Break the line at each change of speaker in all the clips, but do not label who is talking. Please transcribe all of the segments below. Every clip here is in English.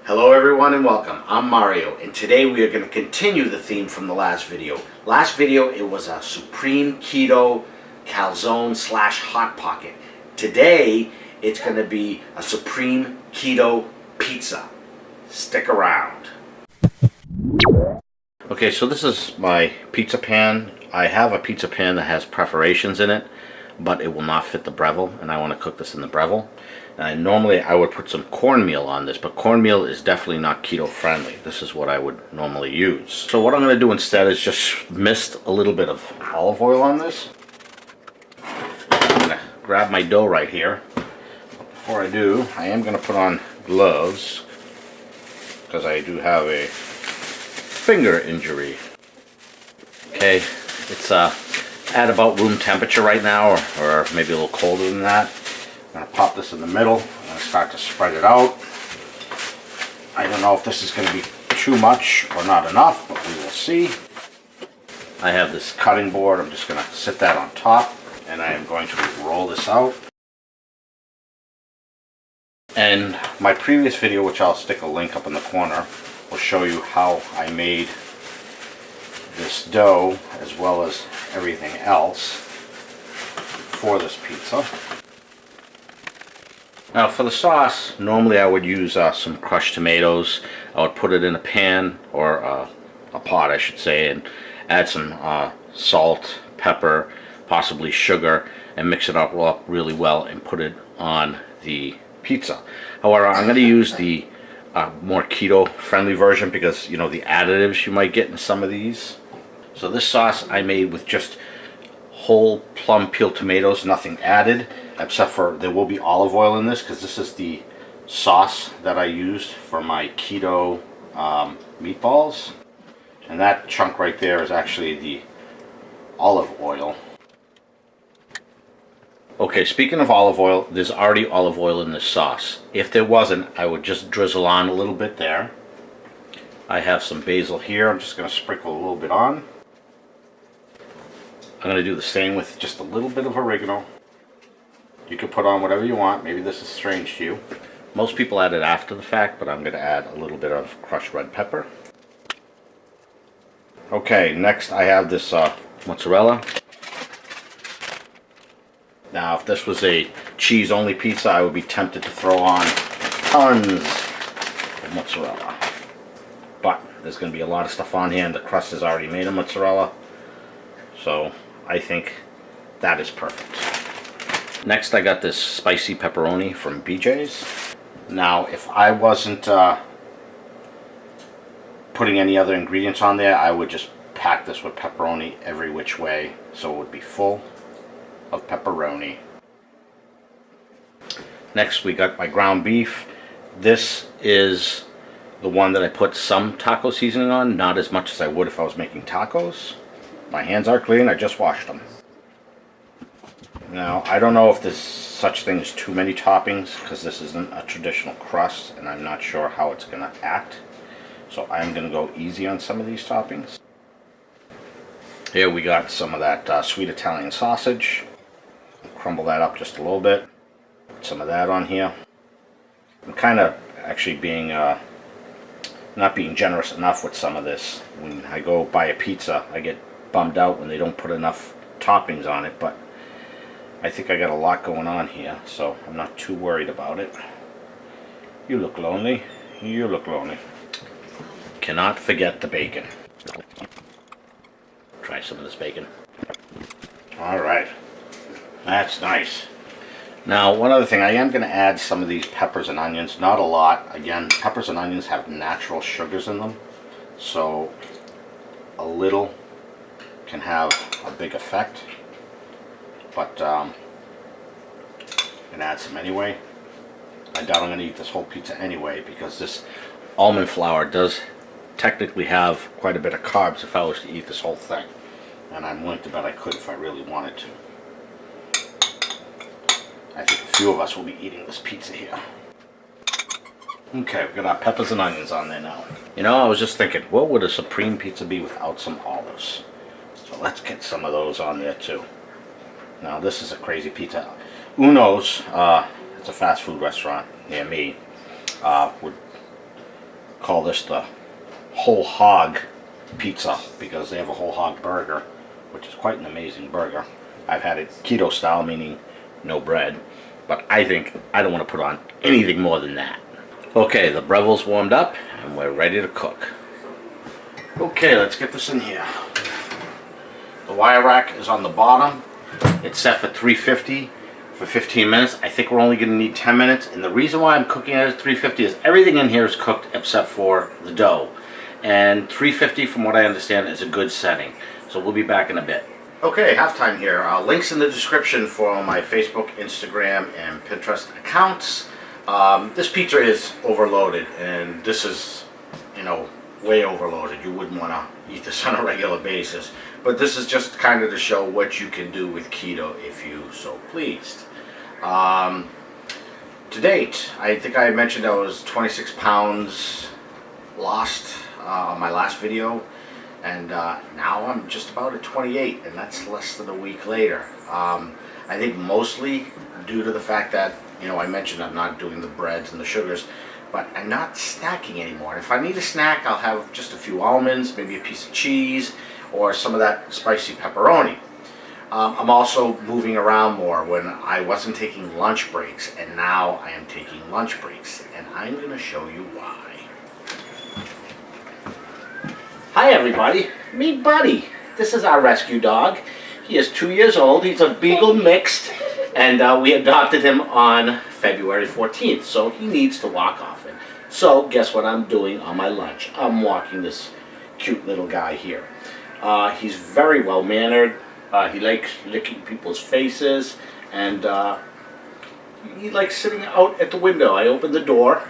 Hello everyone and welcome. I'm Mario and today we are going to continue the theme from the last video. Last video it was a Supreme Keto Calzone / Hot Pocket. Today it's going to be a Supreme Keto Pizza. Stick around. Okay, so this is my pizza pan. I have a pizza pan that has perforations in it, but it will not fit the Breville, and I want to cook this in the Breville. Normally I would put some cornmeal on this, but cornmeal is definitely not keto friendly. This is what I would normally use. So what I'm going to do instead is just mist a little bit of olive oil on this. I'm going to grab my dough right here. Before I do, I am going to put on gloves because I do have a finger injury. Okay, it's at about room temperature right now, or maybe a little colder than that. I'm going to pop this in the middle. I'm going to start to spread it out. I don't know if this is going to be too much or not enough, but we will see. I have this cutting board. I'm just going to sit that on top, and I am going to roll this out. And my previous video, which I'll stick a link up in the corner, will show you how I made this dough as well as everything else for this pizza. Now for the sauce, normally I would use some crushed tomatoes. I would put it in a pan, or a pot I should say, and add some salt, pepper, possibly sugar, and mix it up really well and put it on the pizza. However, I'm going to use the more keto friendly version because, you know, the additives you might get in some of these. So this sauce I made with just whole plum peeled tomatoes, nothing added, except for there will be olive oil in this because this is the sauce that I used for my keto meatballs. And that chunk right there is actually the olive oil. Okay, speaking of olive oil, there's already olive oil in this sauce. If there wasn't, I would just drizzle on a little bit there. I have some basil here. I'm just going to sprinkle a little bit on. I'm going to do the same with just a little bit of oregano. You can put on whatever you want. Maybe this is strange to you. Most people add it after the fact, but I'm going to add a little bit of crushed red pepper. Okay, next I have this mozzarella. Now, if this was a cheese-only pizza, I would be tempted to throw on tons of mozzarella. But there's going to be a lot of stuff on here, and the crust is already made of mozzarella. So I think that is perfect. Next, I got this spicy pepperoni from BJ's. Now, if I wasn't putting any other ingredients on there, I would just pack this with pepperoni every which way, so it would be full of pepperoni. Next, we got my ground beef. This is the one that I put some taco seasoning on, not as much as I would if I was making tacos. My hands are clean, I just washed them. Now, I don't know if there's such thing as too many toppings, because this isn't a traditional crust, and I'm not sure how it's going to act. So I'm going to go easy on some of these toppings. Here we got some of that sweet Italian sausage. Crumble that up just a little bit. Put some of that on here. I'm kind of actually being not being generous enough with some of this. When I go buy a pizza, I get bummed out when they don't put enough toppings on it, but I think I got a lot going on here, so I'm not too worried about it. You look lonely. You look lonely. Cannot forget the bacon. Try some of this bacon. Alright. That's nice. Now, one other thing, I am going to add some of these peppers and onions. Not a lot. Again, peppers and onions have natural sugars in them, so a little can have a big effect. But I'm going to add some anyway. I doubt I'm going to eat this whole pizza anyway, because this almond flour does technically have quite a bit of carbs if I was to eat this whole thing. And I'm willing to bet I could if I really wanted to. I think a few of us will be eating this pizza here. Okay, we've got our peppers and onions on there now. You know, I was just thinking, what would a Supreme Pizza be without some olives? So let's get some of those on there too. Now, this is a crazy pizza. Uno's, it's a fast food restaurant near me, would call this the whole hog pizza because they have a whole hog burger, which is quite an amazing burger. I've had it keto style, meaning no bread, but I think I don't want to put on anything more than that. Okay, the Breville's warmed up and we're ready to cook. Okay, let's get this in here. The wire rack is on the bottom. It's set for 350 for 15 minutes. I think we're only going to need 10 minutes, and the reason why I'm cooking it at 350 is everything in here is cooked except for the dough. And 350, from what I understand, is a good setting. So we'll be back in a bit. Okay, halftime here. Links in the description for my Facebook, Instagram, and Pinterest accounts. This pizza is overloaded, and this is, you know, way overloaded. You wouldn't want to eat this on a regular basis. But this is just kind of to show what you can do with keto if you so pleased. To date, I think I mentioned I was 26 pounds lost on my last video. And now I'm just about at 28, and that's less than a week later. I think mostly due to the fact that, you know, I mentioned I'm not doing the breads and the sugars, but I'm not snacking anymore. And if I need a snack, I'll have just a few almonds, maybe a piece of cheese, or some of that spicy pepperoni. I'm also moving around more when I wasn't taking lunch breaks, and now I am taking lunch breaks, and I'm going to show you why. Hi everybody, meet Buddy. This is our rescue dog. He is 2 years old. He's a Beagle mixed, and we adopted him on February 14th, so he needs to walk often. So guess what I'm doing on my lunch? I'm walking this cute little guy here. He's very well mannered. He likes licking people's faces, and he likes sitting out at the window. I open the door,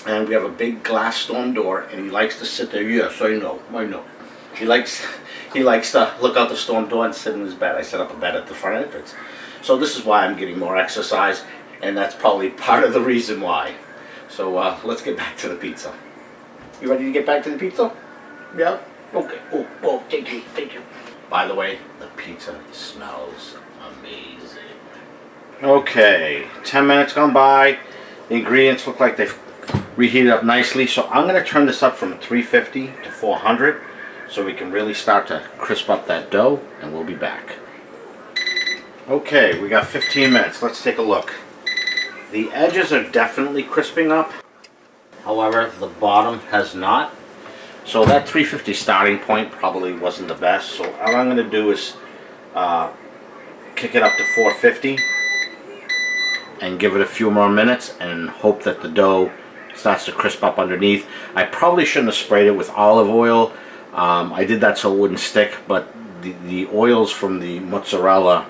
and we have a big glass storm door, and he likes to sit there. Yes, I know. He likes to look out the storm door and sit in his bed. I set up a bed at the front entrance. So this is why I'm getting more exercise, and that's probably part of the reason why. So let's get back to the pizza. You ready to get back to the pizza? Yeah? Okay. Oh, thank you. By the way, the pizza smells amazing. Okay, 10 minutes gone by. The ingredients look like they've reheated up nicely, so I'm going to turn this up from 350 to 400 so we can really start to crisp up that dough, and we'll be back. Okay, we got 15 minutes. Let's take a look. The edges are definitely crisping up. However, the bottom has not. So that 350 starting point probably wasn't the best. So all I'm going to do is kick it up to 450 and give it a few more minutes and hope that the dough starts to crisp up underneath. I probably shouldn't have sprayed it with olive oil. I did that so it wouldn't stick, but the oils from the mozzarella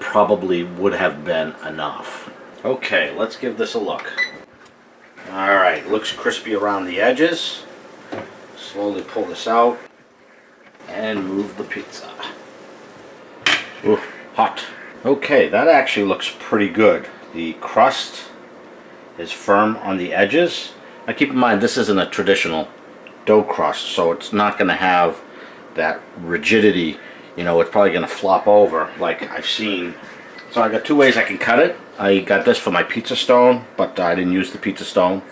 probably would have been enough. Okay, let's give this a look. Alright, looks crispy around the edges. Slowly pull this out and move the pizza. Ooh, hot. Okay, that actually looks pretty good. The crust is firm on the edges. Now keep in mind, this isn't a traditional dough crust, so it's not going to have that rigidity. You know, it's probably going to flop over like I've seen. So I got two ways I can cut it. I got this for my pizza stone, but I didn't use the pizza stone.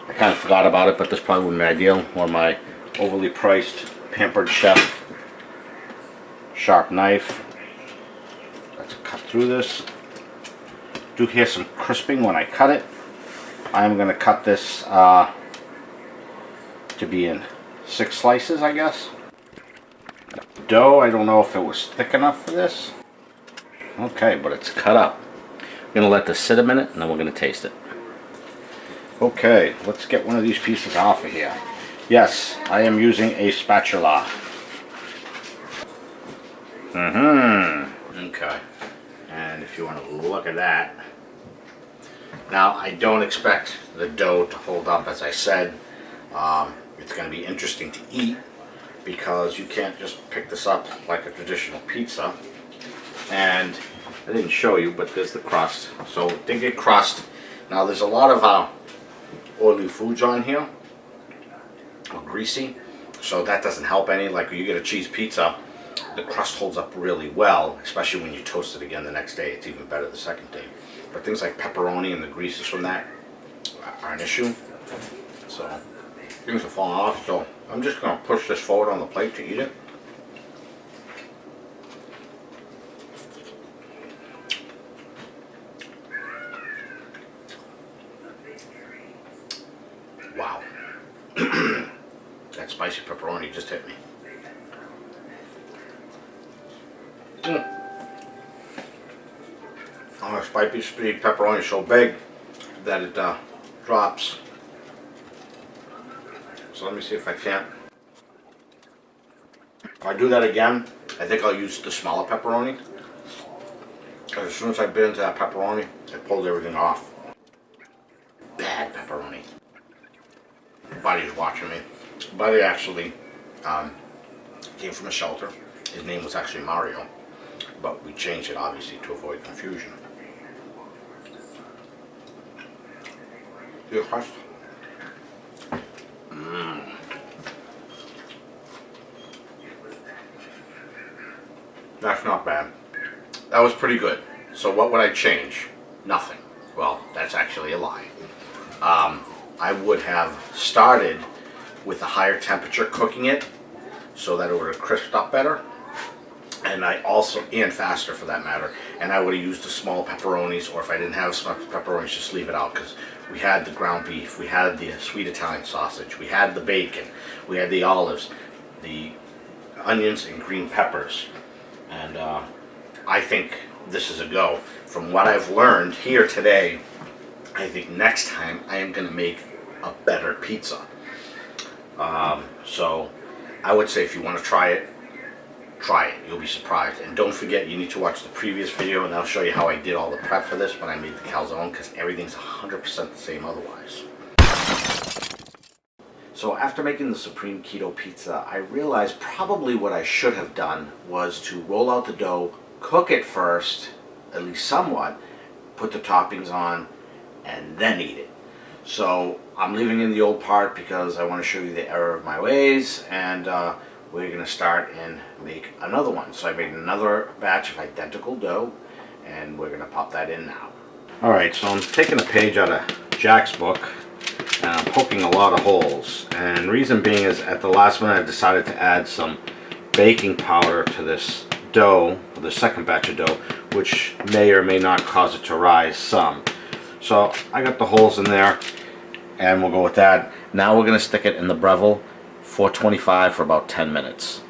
I kind of forgot about it, but this probably wouldn't be ideal. Or my overly priced Pampered Chef sharp knife. Let's cut through this. Do hear some crisping when I cut it. I'm going to cut this to be in 6 slices, I guess. Dough, I don't know if it was thick enough for this. Okay, but it's cut up. I'm going to let this sit a minute, and then we're going to taste it. Okay, let's get one of these pieces off of here. Yes, I am using a spatula. Okay, and if you want to look at that. Now, I don't expect the dough to hold up, as I said. It's going to be interesting to eat because you can't just pick this up like a traditional pizza. And I didn't show you, but there's the crust. So it did get crust. Now, there's a lot of oily foods on here, or greasy, so that doesn't help any. Like when you get a cheese pizza, the crust holds up really well, especially when you toast it again the next day. It's even better the second day. But things like pepperoni and the greases from that are an issue. So things are falling off, so I'm just going to push this forward on the plate to eat it. Wow. That spicy pepperoni just hit me. Oh, the spicy pepperoni is so big that it drops. So let me see if I can't. If I do that again, I think I'll use the smaller pepperoni. Because as soon as I bit into that pepperoni, it pulled everything off. Bad pepperoni. Buddy's watching me. Buddy actually came from a shelter. His name was actually Mario, but we changed it obviously to avoid confusion. See the crust? That's not bad. That was pretty good. So what would I change? Nothing. Well, that's actually a lie. I would have started with a higher temperature cooking it so that it would have crisped up better, and faster for that matter. And I would have used the small pepperonis, or if I didn't have small pepperonis, just leave it out, because we had the ground beef, we had the sweet Italian sausage, we had the bacon, we had the olives, the onions and green peppers, and I think this is a go. From what I've learned here today, I think next time I am going to make a better pizza. So I would say if you want to try it, you'll be surprised. And don't forget, you need to watch the previous video, and I'll show you how I did all the prep for this when I made the calzone, because everything's 100% the same otherwise. So after making the Supreme Keto Pizza, I realized probably what I should have done was to roll out the dough, cook it first, at least somewhat, put the toppings on, and then eat it. So I'm leaving in the old part because I want to show you the error of my ways, and we're going to start and make another one. So I made another batch of identical dough, and we're going to pop that in now. Alright, so I'm taking a page out of Jack's book, and I'm poking a lot of holes. And reason being is at the last minute I decided to add some baking powder to this dough, the second batch of dough, which may or may not cause it to rise some. So I got the holes in there, and we'll go with that. Now we're going to stick it in the Breville 425 for about 10 minutes.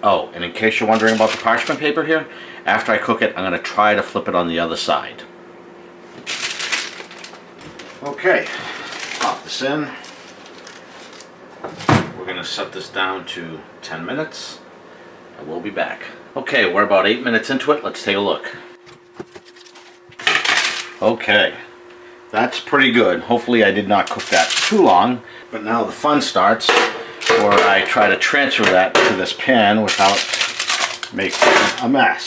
Oh, and in case you're wondering about the parchment paper here, after I cook it, I'm going to try to flip it on the other side. Okay, pop this in. We're going to set this down to 10 minutes, and we'll be back. Okay, we're about 8 minutes into it. Let's take a look. Okay. That's pretty good. Hopefully I did not cook that too long, but now the fun starts where I try to transfer that to this pan without making a mess.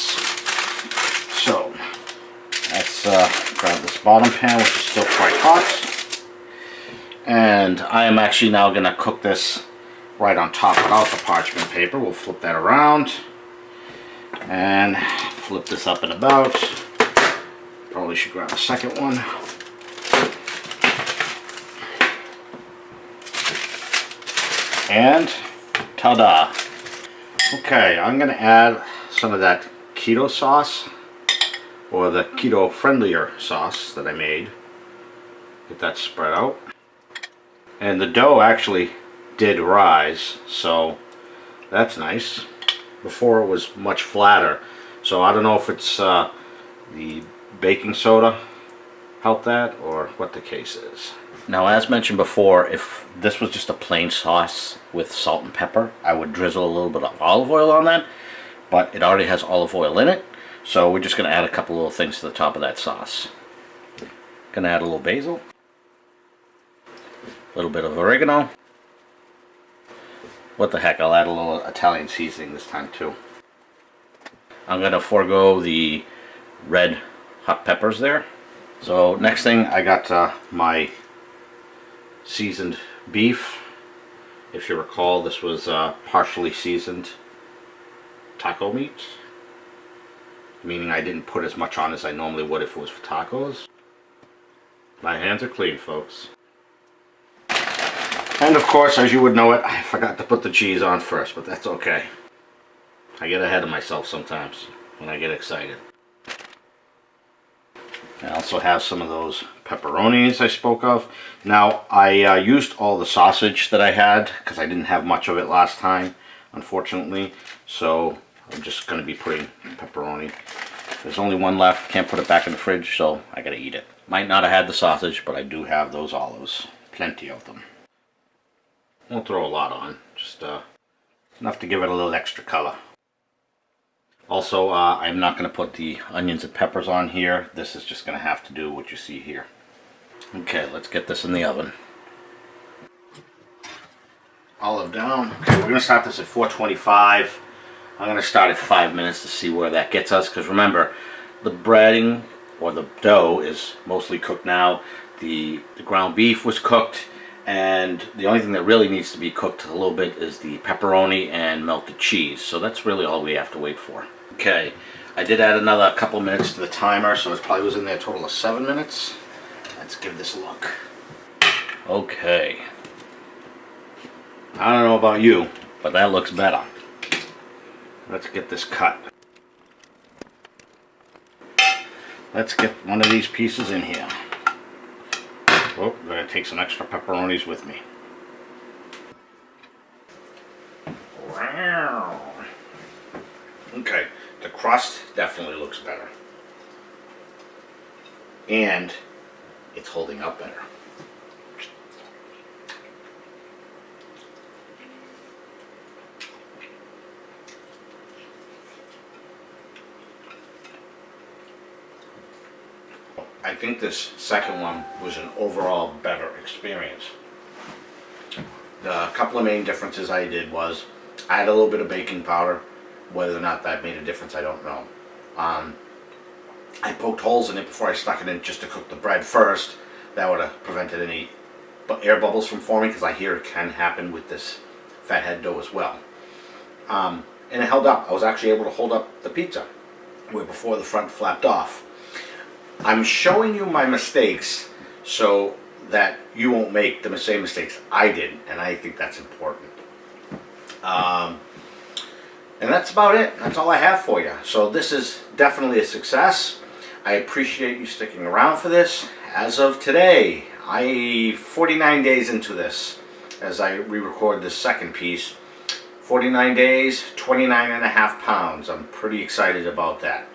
So let's grab this bottom pan, which is still quite hot, and I am actually now going to cook this right on top without the parchment paper. We'll flip that around and flip this up and about. Probably should grab a second one. And ta-da! Okay, I'm going to add some of that keto sauce, or the keto friendlier sauce that I made. Get that spread out. And the dough actually did rise, so that's nice. Before it was much flatter, so I don't know if it's the baking soda helped that or what the case is. Now, as mentioned before, if this was just a plain sauce with salt and pepper, I would drizzle a little bit of olive oil on that, but it already has olive oil in it, so we're just going to add a couple little things to the top of that sauce. Going to add a little basil, a little bit of oregano. What the heck, I'll add a little Italian seasoning this time too. I'm going to forego the red hot peppers there. So next thing, I got my seasoned beef. If you recall, this was partially seasoned taco meat, meaning I didn't put as much on as I normally would if it was for tacos. My hands are clean, folks. And of course, as you would know it, I forgot to put the cheese on first, but that's okay. I get ahead of myself sometimes when I get excited. I also have some of those pepperonis I spoke of. Now, I used all the sausage that I had because I didn't have much of it last time, unfortunately. So I'm just going to be putting pepperoni. There's only one left. Can't put it back in the fridge, so I got to eat it. Might not have had the sausage, but I do have those olives. Plenty of them. Won't throw a lot on, just enough to give it a little extra color. Also, I'm not going to put the onions and peppers on here. This is just going to have to do what you see here. Okay, let's get this in the oven. Olive down. Okay, we're going to start this at 425. I'm going to start at 5 minutes to see where that gets us. Because remember, the breading or the dough is mostly cooked now. The ground beef was cooked. And the only thing that really needs to be cooked a little bit is the pepperoni and melted cheese. So that's really all we have to wait for. Okay, I did add another couple minutes to the timer, so it probably was in there a total of 7 minutes. Let's give this a look. Okay. I don't know about you, but that looks better. Let's get this cut. Let's get one of these pieces in here. Oh, I'm going to take some extra pepperonis with me. Wow. Okay, the crust definitely looks better. And it's holding up better. I think this second one was an overall better experience. The couple of main differences I did was I had a little bit of baking powder. Whether or not that made a difference, I don't know. I poked holes in it before I stuck it in just to cook the bread first. That would have prevented any air bubbles from forming, because I hear it can happen with this fathead dough as well. And it held up. I was actually able to hold up the pizza where before the front flapped off. I'm showing you my mistakes so that you won't make the same mistakes I did, and I think that's important. And that's about it. That's all I have for you. So this is definitely a success. I appreciate you sticking around for this. As of today, 49 days into this, as I re-record this second piece. 49 days, 29.5 pounds. I'm pretty excited about that.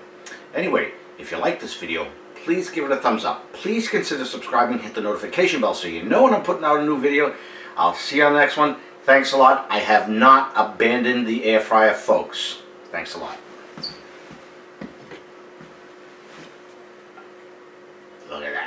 Anyway, if you like this video, please give it a thumbs up. Please consider subscribing, hit the notification bell so you know when I'm putting out a new video. I'll see you on the next one. Thanks a lot. I have not abandoned the air fryer, folks. Thanks a lot. Look at that.